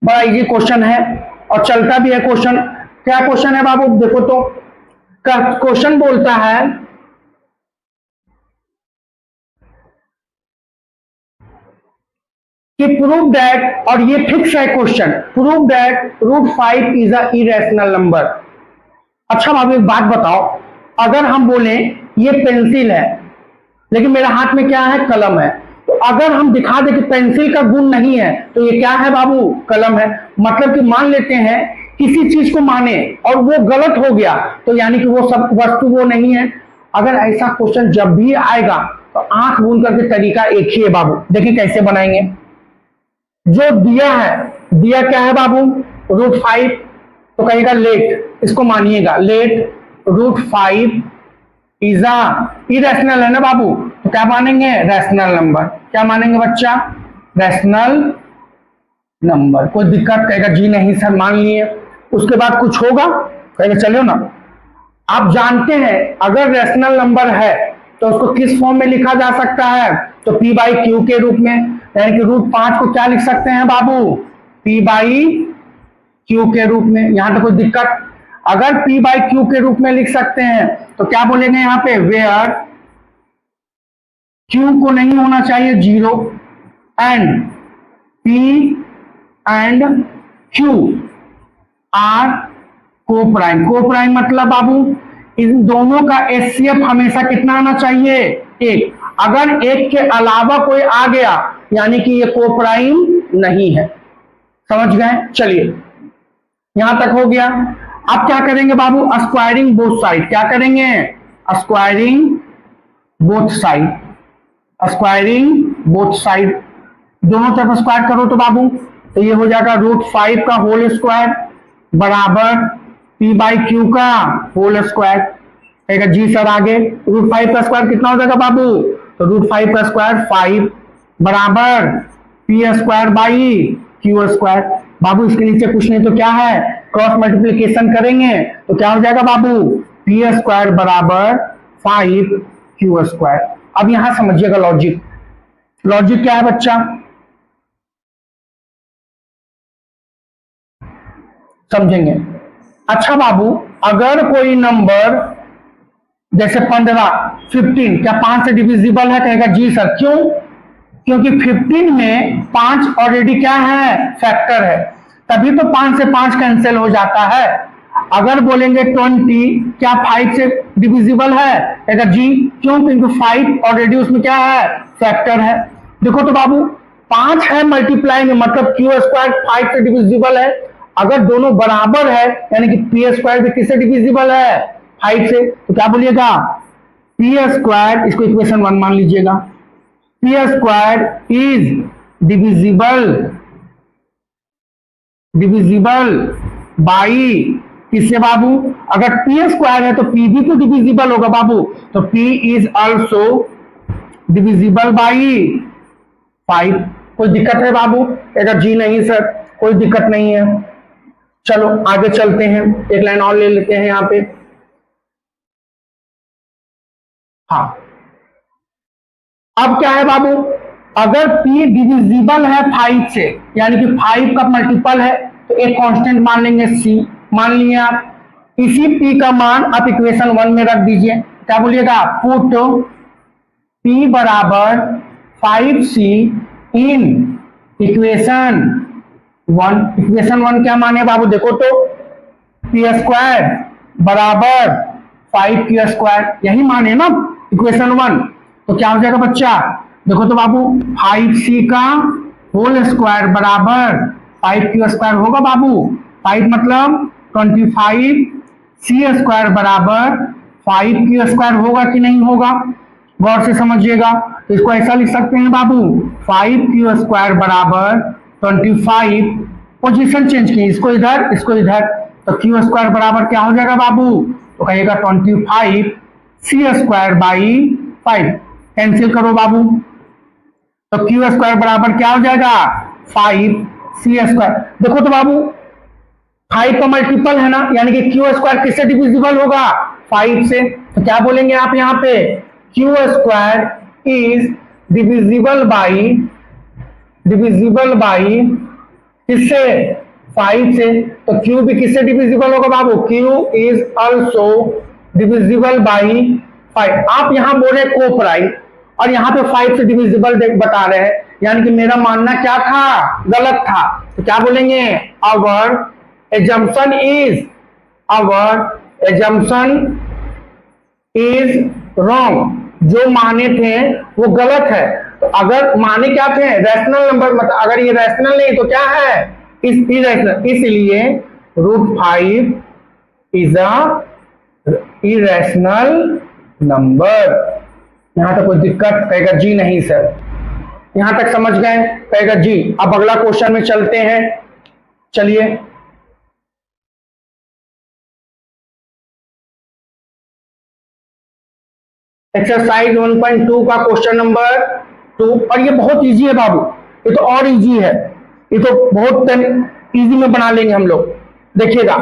बड़ा easy question है और चलता भी है क्वेश्चन। क्या क्वेश्चन है बाबू, देखो तो क्वेश्चन बोलता है कि प्रूव दैट, और ये फिक्स है question, prove that √5 is a irrational number. अच्छा बाबू एक बात बताओ, अगर हम बोले ये पेंसिल है लेकिन मेरे हाथ में क्या है, कलम है, तो अगर हम दिखा दे कि पेंसिल का गुण नहीं है तो ये क्या है बाबू, कलम है। मतलब कि मान लेते हैं किसी चीज को माने और वो गलत हो गया तो यानी कि वो सब वस्तु वो नहीं है। अगर ऐसा क्वेश्चन जब भी आएगा तो आंख बूंद करके तरीका एक ही है बाबू, देखिए कैसे बनाएंगे। जो दिया है, दिया क्या है बाबू, √5, तो कहेगा लेट, इसको मानिएगा लेट √5 इज इरेशनल है ना बाबू, तो क्या मानेंगे, रैशनल नंबर। क्या मानेंगे बच्चा, रैशनल नंबर। कोई दिक्कत, कहेगा जी नहीं सर मान लिए। उसके बाद कुछ होगा, कहेगा चलो ना। आप जानते हैं अगर रैशनल नंबर है तो उसको किस फॉर्म में लिखा जा सकता है, तो p/q के रूप में, यानी कि √5 को क्या लिख सकते हैं बाबू, p/q के रूप में। यहां तो कोई दिक्कत, अगर p/q के रूप में लिख सकते हैं तो क्या बोलेंगे यहां पे, वेयर q को नहीं होना चाहिए 0 and p and q are coprime. Coprime मतलब बाबू इन दोनों का HCF हमेशा कितना आना चाहिए, 1। अगर 1 के अलावा कोई आ गया यानी कि ये को-प्राइम नहीं है। समझ गए, चलिए यहां तक हो गया। अब क्या करेंगे बाबू, स्क्वायरिंग बोथ साइड। क्या करेंगे, squaring both side, squaring both side, दोनों तरफ स्क्वायर करो तो बाबू तो ये हो जाएगा √5 का होल स्क्वायर बराबर p/q का होल स्क्वायर। कहेगा जी सर आगे, √5 का स्क्वायर कितना हो जाएगा बाबू, तो √5 का स्क्वायर 5 बराबर p²/q²। बाबू इसके नीचे कुछ नहीं तो क्या है, क्रॉस मल्टीप्लीकेशन करेंगे तो क्या हो जाएगा बाबू, p² बराबर 5q²। अब यहां समझिएगा लॉजिक, लॉजिक क्या है बच्चा, समझेंगे। अच्छा बाबू अगर कोई नंबर जैसे 15, 15 क्या 5 से डिविजिबल है, कहेगा जी सर, क्यों, क्योंकि 15 में 5 ऑलरेडी क्या है, फैक्टर है, तभी तो 5 से 5 कैंसिल हो जाता है। अगर बोलेंगे 20 क्या 5 से डिविजिबल है, कहेगा जी, क्यों, क्योंकि 5 ऑलरेडी उसमें क्या है, फैक्टर है। देखो तो बाबू 5 है मल्टीप्लाई में, मतलब q² 5 से डिविजिबल है। अगर दोनों बराबर है यानी कि p² भी किससे डिविजिबल है, 5 से, तो क्या बोलिएगा, p², इसको इक्वेशन 1 मान लीजिएगा, p² इज डिविजिबल बाई किससे बाबू, अगर p² है तो p भी तो डिविजिबल होगा बाबू, तो p is also divisible by 5। कोई दिक्कत है बाबू, अगर जी नहीं सर कोई दिक्कत नहीं है। चलो आगे चलते हैं, एक लाइन और ले लेते हैं यहां पे। हाँ अब क्या है बाबू, अगर p डिविजिबल है 5 से यानी कि 5 का मल्टीपल है तो एक कांस्टेंट मान लेंगे c, मान लिए आप। इसी p का मान आप इक्वेशन 1 में रख दीजिए। क्या बोलिएगा, पुट p बराबर 5c इन इक्वेशन 1। इक्वेशन 1 क्या माने बाबू, देखो तो p² बराबर 5q², यही माने ना इक्वेशन 1। तो क्या हो जाएगा बच्चा, देखो तो बाबू 5c का होल स्क्वायर बराबर 5q² होगा बाबू। 5 मतलब 25c² बराबर 5q² होगा कि नहीं होगा, गौर से समझिएगा। तो इसको ऐसा लिख सकते हैं बाबू, 5q² बराबर 25, पोजीशन चेंज की, इसको इधर इसको इधर, तो q² बराबर क्या हो जाएगा बाबू, तो कहिएगा 25c²/5। कैंसिल करो बाबू, तो q² बराबर क्या हो जाएगा, 5c²। देखो तो बाबू 5 का मल्टीपल है ना, यानी कि q² किससे डिविजिबल होगा, 5 से। तो क्या बोलेंगे आप यहाँ पे, q² इज डिविजिबल बाई किससे? 5 से। तो Q भी किससे डिविजिबल होगा बाबू? Q is also divisible by 5। आप यहां बोले को प्राइम और यहाँ पे 5 से डिविजिबल बता रहे हैं, यानी कि मेरा मानना क्या था? गलत था। तो क्या बोलेंगे? Our assumption is wrong. जो माने थे वो गलत है। तो अगर माने क्या थे? रैशनल नंबर, मतलब अगर ये रैशनल नहीं तो क्या है? इस इरेशनल। इसलिए √5 इज अ इरेशनल नंबर। यहां तक कोई दिक्कत? कहेगा जी नहीं सर। यहां तक समझ गए? कहेगा जी। अब अगला क्वेश्चन में चलते हैं। चलिए, एक्सरसाइज 1.2 का क्वेश्चन नंबर 2। और ये बहुत इजी है बाबू, ये तो और इजी है, ये तो बहुत इजी में बना लेंगे हम लोग। देखिएगा,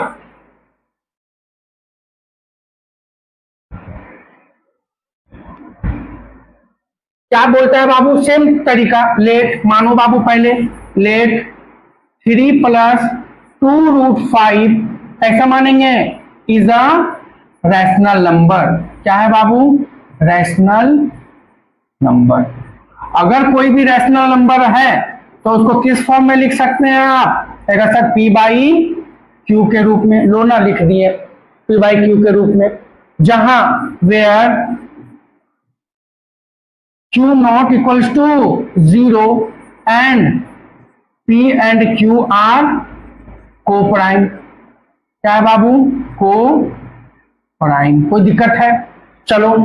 क्या बोलता है बाबू? सेम तरीका। लेट, मानो बाबू पहले लेट 3 + 2√5 ऐसा मानेंगे इज अ रैशनल नंबर। क्या है बाबू? Rational number. अगर कोई भी रैशनल नंबर है तो उसको किस फॉर्म में लिख सकते हैं आप? अगर सर P/Q के रूप में। लो ना, लिख दिए P/Q के रूप में, जहां where Q not equals to 0 and P and Q are को प्राइम। क्या है बाबू? को प्राइम। कोई दिक्कत है? चलो,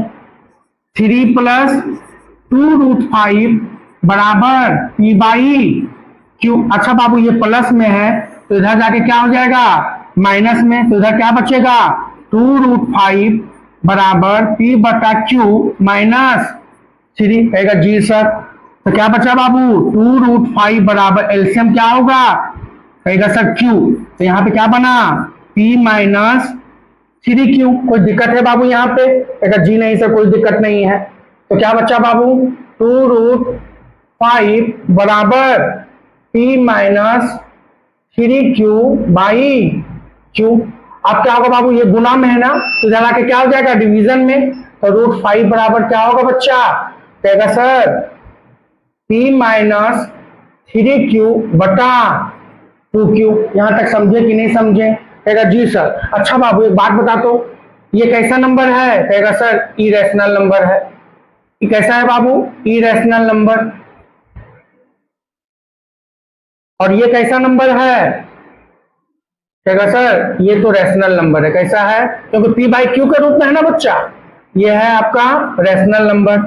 3 + 2√5 बराबर P/Q। अच्छा बाबू, ये प्लस में है तो इधर जाके क्या हो जाएगा? माइनस में। तो इधर क्या बचेगा? 2√5 बराबर P/Q माइनस 3। कहेगा जी सर। तो क्या बचा बाबू? 2√5 बराबर एलसीएम क्या होगा? कहेगा सर Q। तो यहाँ पे क्या बना? P minus 3Q। कोई दिक्कत है बाबू यहाँ पे? कहेगा जी नहीं सर, कोई दिक्कत नहीं है। तो क्या बचा बाबू? 2√5 बराबर P माइनस 3Q/Q। अब क्या होगा बाबू? ये गुना में है ना, तो इधर आके क्या हो जाएगा? डिवीजन में। तो √5 बराबर क्या होगा बच्चा? कहेगा सर P माइनस 3Q बटा 2Q। यहां तक समझे कि नहीं समझे? कहेगा जी सर। अच्छा बाबू, एक बात बता, तो ये कैसा नंबर है? कहेगा सर इरेशनल नंबर है। ये कैसा है बाबू? Irrational number. और ये कैसा नंबर है? कहेगा सर ये तो रैशनल नंबर है। कैसा है? क्योंकि P/Q के रूप में है ना बच्चा। ये है आपका रैशनल नंबर।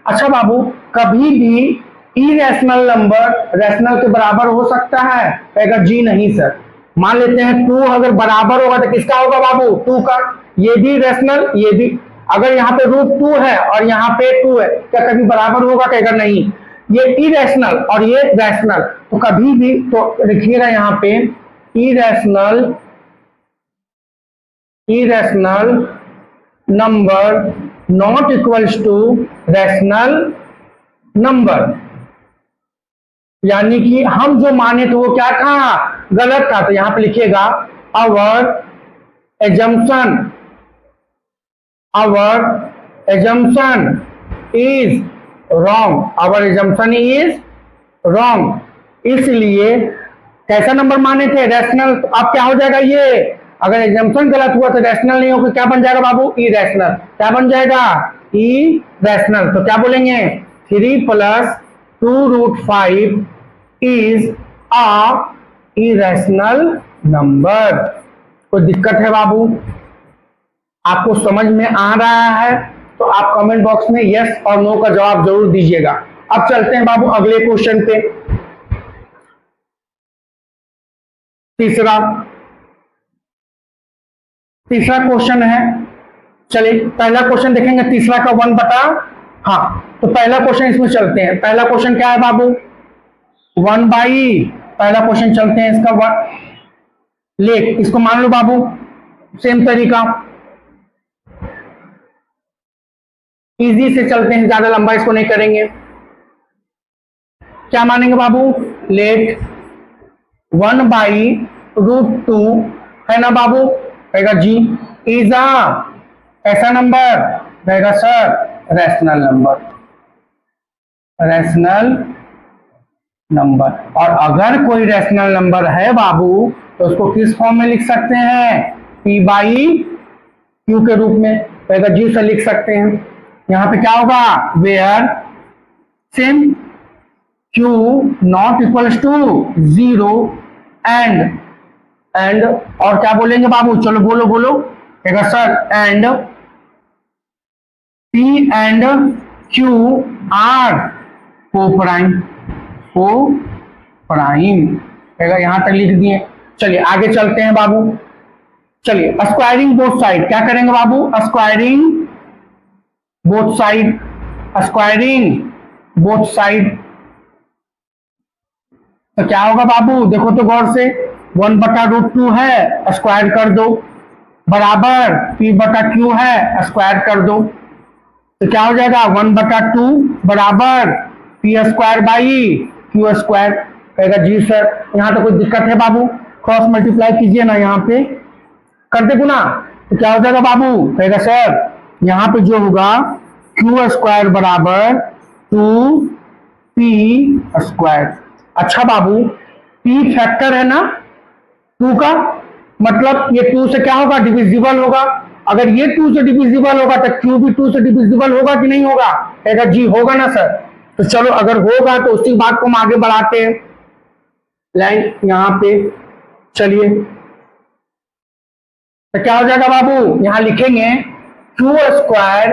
अच्छा बाबू, कभी भी इरेशनल नंबर रैशनल के बराबर हो सकता है? कहेगा जी नहीं सर। मान लेते हैं 2 अगर बराबर होगा तो किसका होगा बाबू? 2 का। ये भी रैशनल, ये भी। अगर यहाँ पे √2 है और यहाँ पे 2 है, क्या कभी बराबर होगा? कहेगा नहीं। ये इरेशनल और ये रैशनल, तो कभी भी, तो लिखिएगा यहाँ पे irrational number not equals to rational number. यानी कि हम जो माने थे वो क्या था? गलत था। तो यहां पे लिखिएगा आवर एजम्पशन इज रॉन्ग। इसलिए कैसा नंबर माने थे? रैशनल। तो अब क्या हो जाएगा? ये अगर एग्जाम्पशन गलत हुआ तो रैशनल नहीं होगा, क्या बन जाएगा बाबू? इरेशनल। क्या बन जाएगा? इरेशनल। तो क्या बोलेंगे? 3 + 2√5 इज अ इरेशनल नंबर। कोई दिक्कत है बाबू? आपको समझ में आ रहा है तो आप कमेंट बॉक्स में यस और नो का जवाब जरूर दीजिएगा। अब चलते हैं बाबू अगले क्वेश्चन पे। तीसरा क्वेश्चन है। चलिए, पहला क्वेश्चन देखेंगे, तीसरा का 1 बटा। हाँ, तो पहला क्वेश्चन इसमें चलते हैं। पहला क्वेश्चन क्या है बाबू? 1/। पहला क्वेश्चन चलते हैं इसका 1 लेट। इसको मान लो बाबू, सेम तरीका, इजी से चलते हैं, ज्यादा लंबा इसको नहीं करेंगे। क्या मानेंगे बाबू? लेट 1/√2 है ना बाबू, कहेगा जी इज अ ऐसा नंबर, कहेगा sir rational number, rational number. और अगर कोई रैशनल नंबर है बाबू तो उसको किस फॉर्म में लिख सकते हैं, P/Q के रूप में, कहेगा जी से लिख सकते हैं। यहां पे क्या होगा, वेयर सिम Q not equals to 0 and और क्या बोलेंगे बाबू, चलो बोलो बोलो, कहेगा sir and P and Q are coprime, कहेगा यहां तक लिख दिए। चलिए आगे चलते हैं बाबू, चलिए स्क्वायरिंग बोथ साइड क्या करेंगे बाबू, squaring both side, squaring both side. तो क्या होगा बाबू, देखो तो गौर से, 1/√2 है स्क्वायर कर दो, बराबर P/Q है स्क्वायर कर दो, तो क्या हो जाएगा 1/2 बराबर P²/Q²। कहेगा जी सर, यहां तो कोई दिक्कत है बाबू, क्रॉस मल्टीप्लाई कीजिए ना, यहाँ पे कर दे गुना, तो क्या हो जाएगा बाबू, कहेगा सर यहाँ पे जो होगा Q² बराबर 2P²। अच्छा बाबू, P फैक्टर है ना 2 का, मतलब ये 2 से क्या होगा, डिविजिबल होगा। अगर ये 2 से डिविजिबल होगा तो Q भी 2 से डिविजिबल होगा कि नहीं होगा, कहेगा जी होगा ना सर। तो चलो अगर होगा तो उसी बात को हम आगे बढ़ाते हैं, लाइन यहां पे, चलिए तो क्या हो जाएगा बाबू, यहां लिखेंगे Q²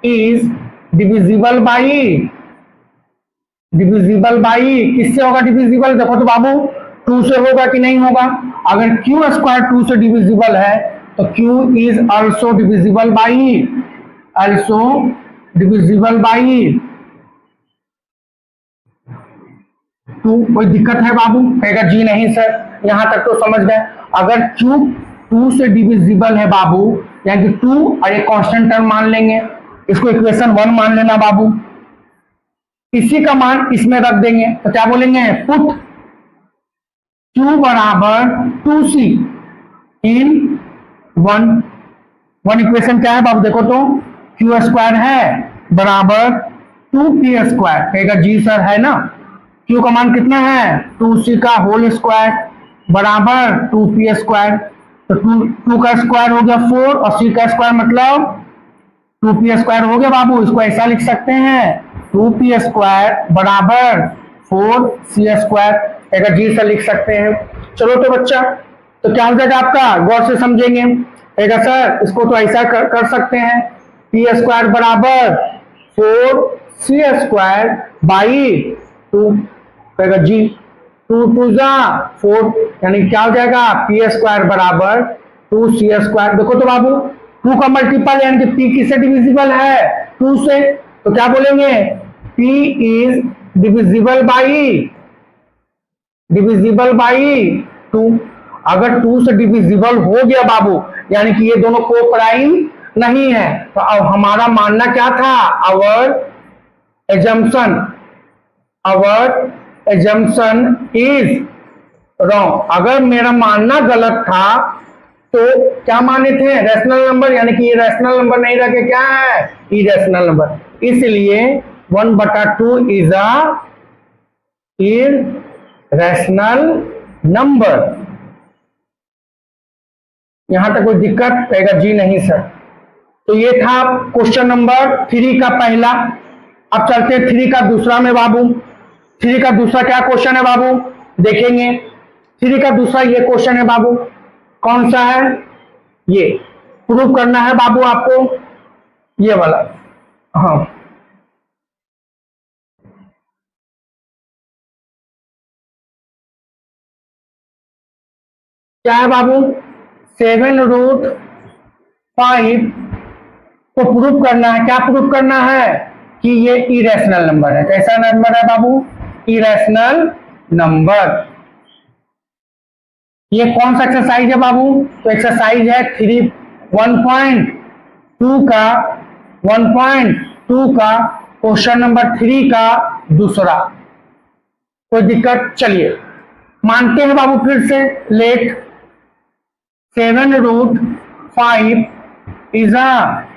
इज डिविजिबल बाई किससे होगा डिविजिबल, देखो तो बाबू 2 से होगा कि नहीं होगा। अगर Q² 2 से डिविजिबल है तो Q is also divisible by 2। कोई दिक्कत है बाबू, कहेगा जी नहीं सर, यहां तक तो समझ गए। अगर Q 2 से डिविजिबल है बाबू, यानी कि 2 और एक कांस्टेंट टर्म मान लेंगे, इसको इक्वेशन 1 मान लेना बाबू, इसी का मान इसमें रख देंगे, तो क्या बोलेंगे, पुट Q बराबर 2C इन 1 इक्वेशन क्या है बाबू, देखो तो Q² है बराबर 2P², कहेगा जी सर है ना। Q का मान कितना है, 2C का होल स्क्वायर बराबर 2P², तो 2 का स्क्वायर हो गया 4 और C का स्क्वायर मतलब 2P² हो गया बाबू। इसको ऐसा लिख सकते हैं 2P² बराबर 4C², कहेगा जी सर लिख सकते हैं। चलो तो बच्चा, तो क्या हो जाएगा आपका, गौर से समझेंगे, कहेगा सर इसको तो ऐसा कर सकते हैं, P² बराबर 4C² बाई 2, कहेगा जी 2 2 जा 4, यानी क्या हो जाएगा P² बराबर 2C²। देखो तो बाबू 2 का मल्टीपल यानी कि P किससे डिविजिबल है, 2 से, तो क्या बोलेंगे P इज डिविजिबल बाई 2। अगर 2 से डिविजिबल हो गया बाबू, यानी कि ये दोनों को प्राइम नहीं है, तो अब हमारा मानना क्या था, आवर एजम्पशन इज रॉन्ग। अगर मेरा मानना गलत था तो क्या माने थे, रैशनल नंबर, यानी कि ये रैशनल नंबर नहीं रह के क्या है, इरेशनल नंबर, इसलिए 1/2 इज अ इरेशनल नंबर। यहां तक कोई दिक्कत, कहेगा जी नहीं सर। तो ये था क्वेश्चन नंबर 3 का पहला। अब चलते हैं 3 का दूसरा में बाबू। 3 का दूसरा क्या क्वेश्चन है बाबू, देखेंगे। 3 का दूसरा ये क्वेश्चन है बाबू, कौन सा है, ये प्रूव करना है बाबू आपको, ये वाला। हाँ क्या है बाबू, 7√5 को प्रूव करना है। क्या प्रूव करना है कि ये इरेशनल नंबर है। कैसा नंबर है बाबू, इरेशनल नंबर। ये कौन सा एक्सरसाइज है बाबू, तो एक्सरसाइज है 1.2 का क्वेश्चन नंबर 3 का दूसरा। कोई दिक्कत, चलिए मानते हैं बाबू फिर से, let 7√5 is a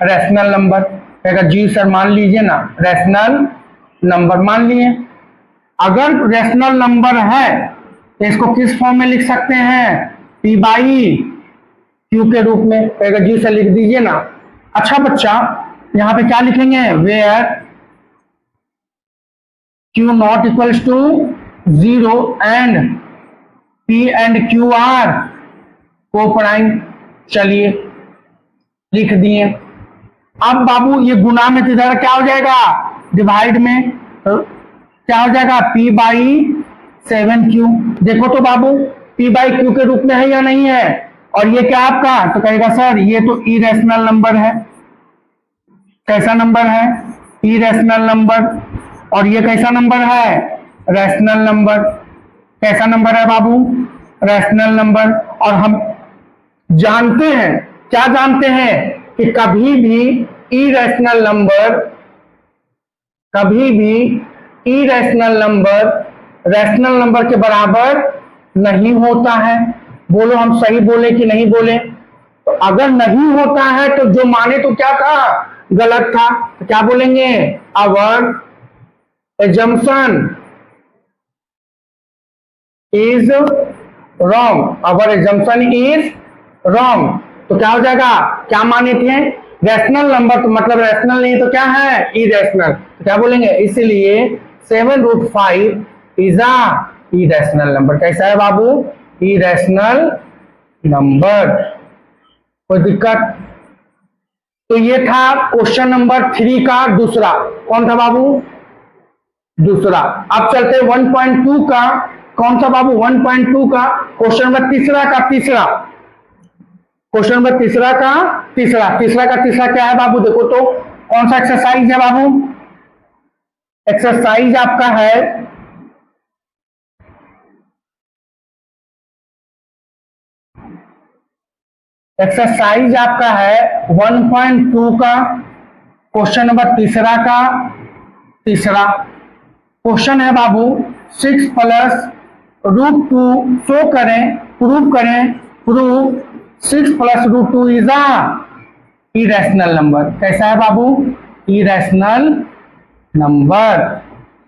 rational number. कहेगा जी सर मान लीजिए ना, रैशनल नंबर मान लिए। अगर रैशनल नंबर है तो इसको किस फॉर्म में लिख सकते हैं, P बाई Q के रूप में। कहेगा जी सर लिख दीजिए ना। अच्छा बच्चा, यहां पे क्या लिखेंगे, where Q not equals to 0 and P and Q are coprime. चलिए लिख दिए। अब बाबू ये गुना में तो इधर क्या हो जाएगा, डिवाइड में, तो क्या हो जाएगा, P बाई 7Q। देखो तो बाबू P बाई Q के रूप में है या नहीं है, और ये क्या आपका, तो कहेगा सर ये तो इरेशनल नंबर है। कैसा नंबर है, इरेशनल नंबर। और ये कैसा नंबर है, रैशनल नंबर। कैसा नंबर है बाबू, रैशनल नंबर। और हम जानते हैं, क्या जानते हैं, कि कभी भी इरेशनल नंबर, कभी भी इरेशनल नंबर रैशनल नंबर के बराबर नहीं होता है। बोलो हम सही बोले कि नहीं बोले। तो अगर नहीं होता है तो जो माने तो क्या था, गलत था। तो क्या बोलेंगे, our assumption is wrong, our assumption is wrong। तो क्या हो जाएगा, क्या माने थे, रैशनल नंबर, तो मतलब रैशनल नहीं तो क्या है, इरेशनल। तो क्या बोलेंगे, इसलिए 7√5 इज अ इरेशनल नंबर। कैसा है बाबू, इरेशनल नंबर। कोई दिक्कत। तो ये था क्वेश्चन नंबर 3 का दूसरा। कौन था बाबू, दूसरा। अब चलते 1.2 का। कौन सा बाबू, 1.2 का क्वेश्चन नंबर तीसरा का तीसरा। क्वेश्चन नंबर तीसरा का तीसरा। तीसरा का तीसरा क्या है बाबू, देखो तो कौन सा एक्सरसाइज है बाबू। एक्सरसाइज आपका है एक्सरसाइज आपका है 1.2 का क्वेश्चन नंबर तीसरा का तीसरा। क्वेश्चन है बाबू 6 + √2 शो करें, प्रूव करें, prove 6 + √2 is a irrational number. कैसा है बाबू, इरेशनल नंबर।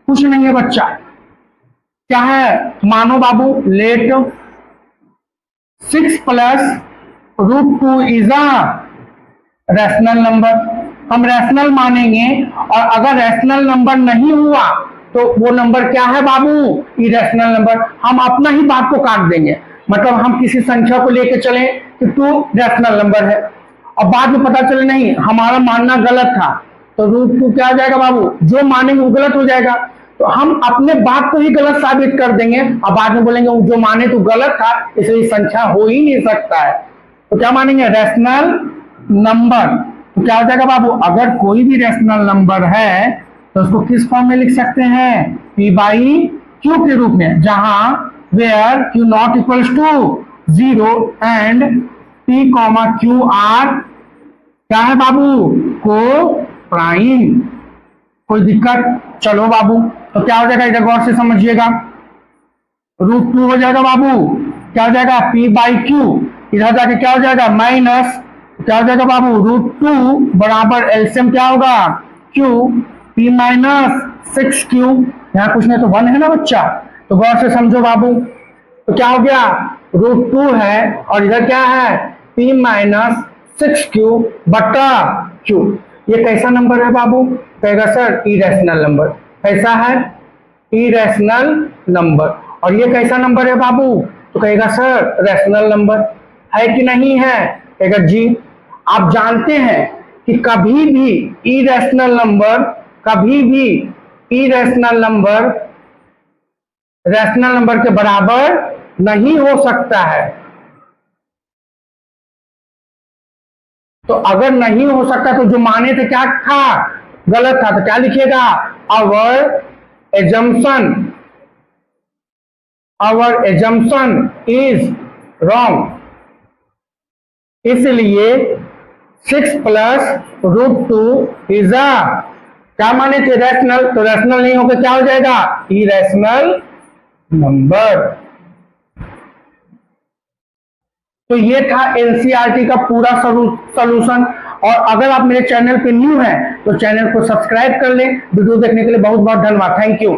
कुछ नहीं है बच्चा, क्या है, मानो बाबू let 6 + √2 is a rational number. हम रैशनल मानेंगे, और अगर रैशनल नंबर नहीं हुआ तो वो नंबर क्या है बाबू, इरेशनल नंबर। हम अपना ही बात को काट देंगे, मतलब हम किसी संख्या को लेके चले कि तू रैशनल नंबर है, और बाद में पता चले नहीं हमारा मानना गलत था, तो √2 क्या हो जाएगा बाबू, जो मानेंगे वो गलत हो जाएगा। तो हम अपने बात को ही गलत साबित कर देंगे, और बाद में बोलेंगे जो माने तो गलत था, इसलिए संख्या हो ही नहीं सकता है। तो क्या मानेंगे, रैशनल नंबर। तो क्या हो जाएगा बाबू, अगर कोई भी रैशनल नंबर है तो उसको किस फॉर्म में लिख सकते हैं, P बाई Q के रूप में, जहां where Q not equals to 0 and P, Q are क्या है बाबू, को प्राइम। कोई दिक्कत। चलो बाबू, तो क्या हो जाएगा, इधर गौर से समझिएगा, √2 हो जाएगा बाबू, क्या हो जाएगा, P बाई Q, इधर जाके क्या हो जाएगा, माइनस, क्या हो जाएगा बाबू, √2 बराबर एलसीएम क्या होगा, Q, P माइनस 6Q। यहाँ कुछ नहीं तो 1 है ना बच्चा, तो गौर से समझो बाबू। तो क्या हो गया, √2 है, और इधर क्या है, P माइनस 6Q बटा Q। ये कैसा नंबर है बाबू, कहेगा सर इरेशनल नंबर। कैसा है, इरेशनल नंबर। और ये कैसा नंबर है बाबू, तो कहेगा सर रैशनल नंबर। है कि नहीं है, कहेगा जी। आप जानते हैं कि कभी भी इरेशनल नंबर, कभी भी इरेशनल नंबर रैशनल नंबर के बराबर नहीं हो सकता है। तो अगर नहीं हो सकता तो जो माने थे क्या था, गलत था। तो क्या लिखिएगा, आवर एजम्पशन इज रॉन्ग। इसलिए 6 + √2 इज अ, क्या माने थे, रैशनल। तो रैशनल नहीं होकर क्या हो जाएगा, इरेशनल नंबर। तो ये था एनसीईआरटी का पूरा सॉल्यूशन। और अगर आप मेरे चैनल पे न्यू हैं तो चैनल को सब्सक्राइब कर लें। वीडियो देखने के लिए बहुत बहुत धन्यवाद। Thank you.